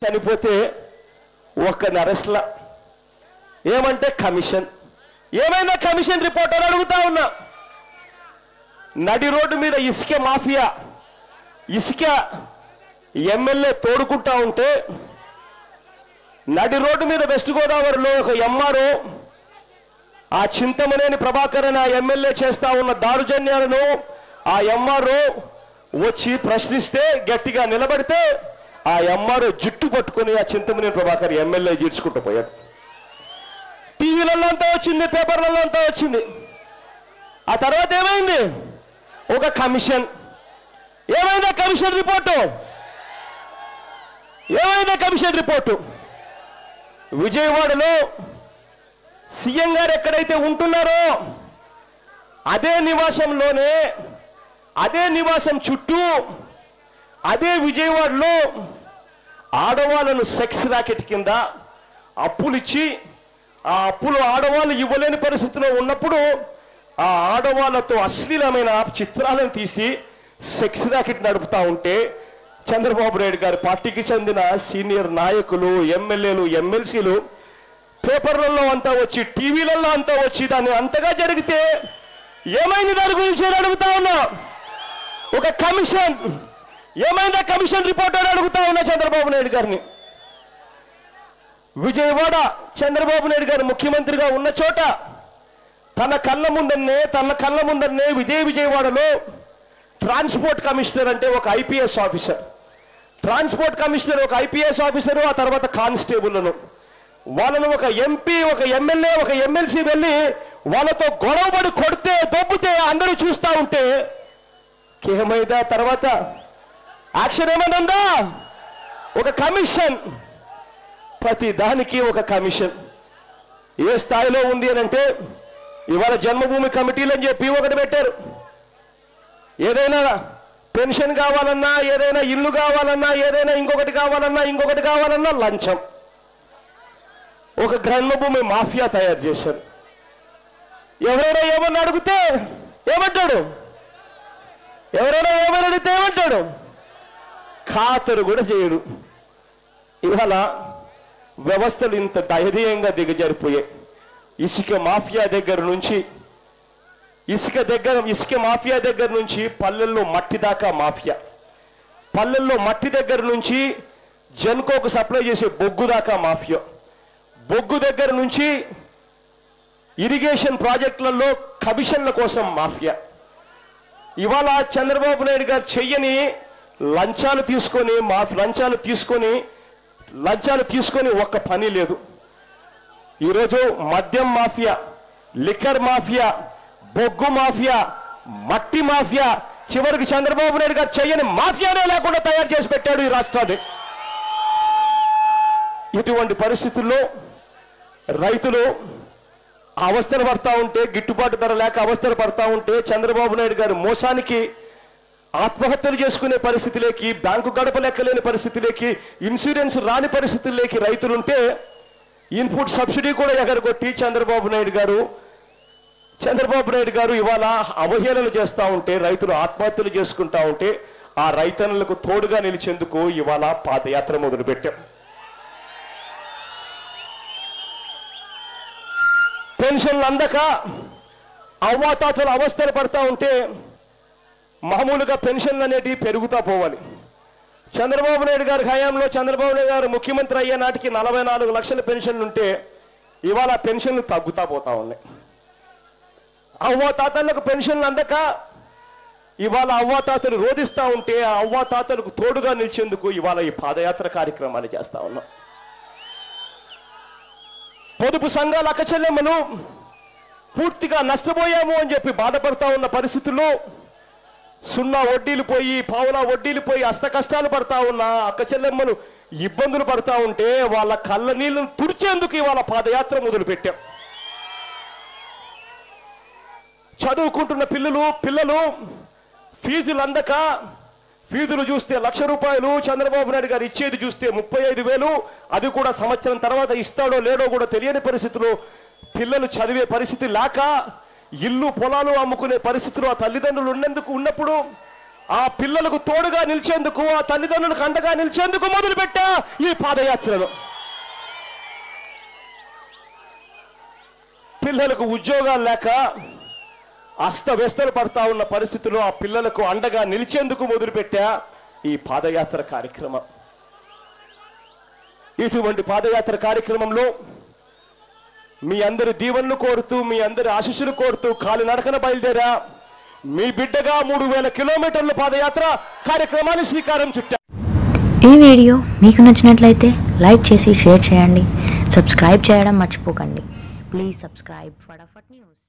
చనిపోతే ఒక్కని అరెస్ట్లా ఏమంటే కమిషన్, ఏమైనా కమిషన్ రిపోర్ట్ అని అడుగుతా ఉన్నా. నడి రోడ్డు మీద ఇసుక మాఫియా, ఇసుక ఎమ్మెల్యే తోడుకుంటా ఉంటే నడి రోడ్డు మీద వెస్ట్ గోదావరిలో ఒక ఎంఆర్ఓ ఆ చింతమనేని ప్రభాకర్ ఆ ఎమ్మెల్యే చేస్తా ఉన్న దారుజన్యాలను ఆ ఎంఆర్ఓ వచ్చి ప్రశ్నిస్తే గట్టిగా నిలబడితే ఆ ఎంఆర్ఓ జుట్టు పట్టుకుని ఆ చింతమనేని ప్రభాకర్ ఎమ్మెల్యే జీడ్చుకుంటూ పోయాడు. టీవీలలో అంతా వచ్చింది, పేపర్లలో అంతా వచ్చింది. ఆ తర్వాత ఏమైంది? ఒక కమిషన్. ఏమైందా కమిషన్ రిపోర్టు? ఏమైందా కమిషన్ రిపోర్టు? విజయవాడలో సీఎం గారు ఎక్కడైతే ఉంటున్నారో అదే నివాసంలోనే, అదే నివాసం చుట్టూ, అదే విజయవాడలో ఆడవాళ్ళను సెక్స్ ర్యాకెట్ కింద అప్పులిచ్చి ఆ అప్పులు ఆడవాళ్ళు ఇవ్వలేని పరిస్థితిలో ఉన్నప్పుడు ఆ ఆడవాళ్లతో అశ్లీలమైన చిత్రాలను తీసి సెక్స్ ర్యాకెట్ నడుపుతా ఉంటే చంద్రబాబు నాయుడు గారి పార్టీకి చెందిన సీనియర్ నాయకులు, ఎమ్మెల్యేలు, ఎమ్మెల్సీలు పేపర్లలో అంతా వచ్చి, టీవీలలో అంతా వచ్చి దాన్ని అంతగా జరిగితే ఏమైంది దాని గురించి అడుగుతా ఉన్నా. ఒక కమిషన్, ఏమైందా కమిషన్ రిపోర్ట్ అని అడుగుతా ఉన్నా చంద్రబాబు నాయుడు గారిని. విజయవాడ చంద్రబాబు నాయుడు గారు ముఖ్యమంత్రిగా ఉన్న చోట తన కళ్ళ ముందరనే విజయవాడలో ట్రాన్స్పోర్ట్ కమిషనర్ అంటే ఒక ఐపీఎస్ ఆఫీసర్, ట్రాన్స్పోర్ట్ కమిషనర్ ఒక ఐపీఎస్ ఆఫీసరు, ఆ తర్వాత కానిస్టేబుల్లను వాళ్ళను ఒక ఎంపీ, ఒక ఎమ్మెల్యే, ఒక ఎమ్మెల్సీ వెళ్ళి వాళ్ళతో గొడవపడి కొడితే దొబ్బితే అందరూ చూస్తా ఉంటే ఏమైందా తర్వాత యాక్షన్ ఏమైందా? ఒక కమిషన్, ప్రతి దానికి ఒక కమిషన్. ఏ స్థాయిలో ఉంది అని అంటే ఇవాళ జన్మభూమి కమిటీలు అని చెప్పి ఒకటి పెట్టారు. ఏదైనా పెన్షన్ కావాలన్నా, ఏదైనా ఇల్లు కావాలన్నా, ఏదైనా ఇంకొకటి కావాలన్నా లంచం. ఒక జన్మభూమి మాఫియా తయారు చేశారు. ఎవరైనా ఏమన్నా అడిగితే ఏమంటాడు? ఎవరైనా ఏమని అడిగితే ఏమంటాడు? ఖాతరు కూడా చేయడు. ఇవాళ వ్యవస్థలు ఇంత దయనీయంగా దిగజారిపోయాయి. ఇసుక మాఫియా దగ్గర నుంచి పల్లెల్లో మట్టి దాకా మాఫియా, పల్లెల్లో మట్టి దగ్గర నుంచి జన్కోకు సప్లై చేసే బొగ్గు దాకా మాఫియా, బొగ్గు దగ్గర నుంచి ఇరిగేషన్ ప్రాజెక్టులలో కమిషన్ల కోసం మాఫియా. ఇవాళ చంద్రబాబు నాయుడు గారు చెయ్యని లంచాలు తీసుకొని ఒక్క పని లేదు. ఈరోజు మద్యం మాఫియా, లిక్కర్ మాఫియా, బొగ్గు మాఫియా, మట్టి మాఫియా, చివరికి చంద్రబాబు నాయుడు గారు చెయ్యని మాఫియానే లేకుండా తయారు చేసి పెట్టాడు ఈ రాష్ట్రాన్ని. ఇటువంటి పరిస్థితుల్లో రైతులు అవస్థలు పడతా ఉంటే, గిట్టుబాటు ధర లేక అవస్థలు పడతా ఉంటే చంద్రబాబు నాయుడు గారు మోసానికి ఆత్మహత్యలు చేసుకునే పరిస్థితిలోకి, బ్యాంకు గడప లెక్కలేని పరిస్థితిలోకి, ఇన్సూరెన్స్ రాని పరిస్థితుల్లోకి రైతులుంటే ఇన్పుట్ సబ్సిడీ కూడా ఎగరగొట్టి చంద్రబాబు నాయుడు గారు ఇవాళ అవహేళనలు చేస్తూ ఉంటే, రైతులు ఆత్మహత్యలు చేసుకుంటా ఉంటే ఆ రైతన్నులకు తోడుగా నిలిచేందుకు ఇవాళ పాదయాత్ర మొదలుపెట్టాం. పెన్షన్లు అందక అవ్వాతాతలు అవస్థలు పడతా ఉంటే మామూలుగా పెన్షన్లు అనేటివి పెరుగుతా పోవాలి. చంద్రబాబు నాయుడు గారి హయాంలో చంద్రబాబు నాయుడు గారు ముఖ్యమంత్రి అయ్యే నాటికి 44 లక్షల పెన్షన్లు ఉంటే ఇవాళ పెన్షన్లు తగ్గుతా పోతా ఉన్నాయి. అవ్వాతాతలకు పెన్షన్లు అందక ఇవాళ అవ్వాతాతలు రోధిస్తూ ఉంటే ఆ అవ్వాతాతలకు తోడుగా నిలిచేందుకు ఇవాళ ఈ పాదయాత్ర కార్యక్రమాలు చేస్తా ఉన్నాం. పొదుపు సంఘాల అక్కచెల్లెమ్మలు పూర్తిగా నష్టపోయాము అని చెప్పి బాధపడతా ఉన్న పరిస్థితుల్లో సున్నా వడ్డీలు పోయి, పావులా వడ్డీలు పోయి అష్ట కష్టాలు పడతా ఉన్న అక్కచెల్లెమ్మలు ఇబ్బందులు పడతా ఉంటే వాళ్ళ కళ్ళ నీళ్లను తుడిచేందుకు ఇవాళ పాదయాత్ర మొదలుపెట్టాం. చదువుకుంటున్న పిల్లలు ఫీజులు అందక, ఫీజులు చూస్తే 1,00,000 రూపాయలు చంద్రబాబు నాయుడు గారు ఇచ్చేది చూస్తే 35,000, అది కూడా సంవత్సరం తర్వాత ఇస్తాడో లేడో కూడా తెలియని పరిస్థితిలో పిల్లలు చదివే పరిస్థితి లేక ఇల్లు పొలాలు అమ్ముకునే పరిస్థితులు ఆ తల్లిదండ్రులు ఉన్నప్పుడు ఆ పిల్లలకు తోడుగా నిలిచేందుకు, ఆ తల్లిదండ్రులకు అండగా నిలిచేందుకు మొదలుపెట్టా ఈ పాదయాత్రను. పిల్లలకు ఉద్యోగాలు లేక అస్తవ్యస్తలు పడతా ఉన్న పరిస్థితుల్లో ఆ పిల్లలకు అండగా నిలిచేందుకు మొదలుపెట్టా ఈ పాదయాత్ర కార్యక్రమం. ఇటువంటి పాదయాత్ర కార్యక్రమంలో మీ అందరి దీవెనలు కోరుతూ, మీ అందరి ఆశీస్సులు కోరుతూ కాలినడకన బయలుదేరా మీ బిడ్డగా 3000 కిలోమీటర్ల పాదయాత్ర కార్యక్రమాన్ని శ్రీకారం చుట్టా. ఈ వీడియో మీకు నచ్చినట్లయితే లైక్ చేసి షేర్ చేయండి. సబ్స్క్రైబ్ చేయడం మర్చిపోకండి. Please subscribe Fatafat news.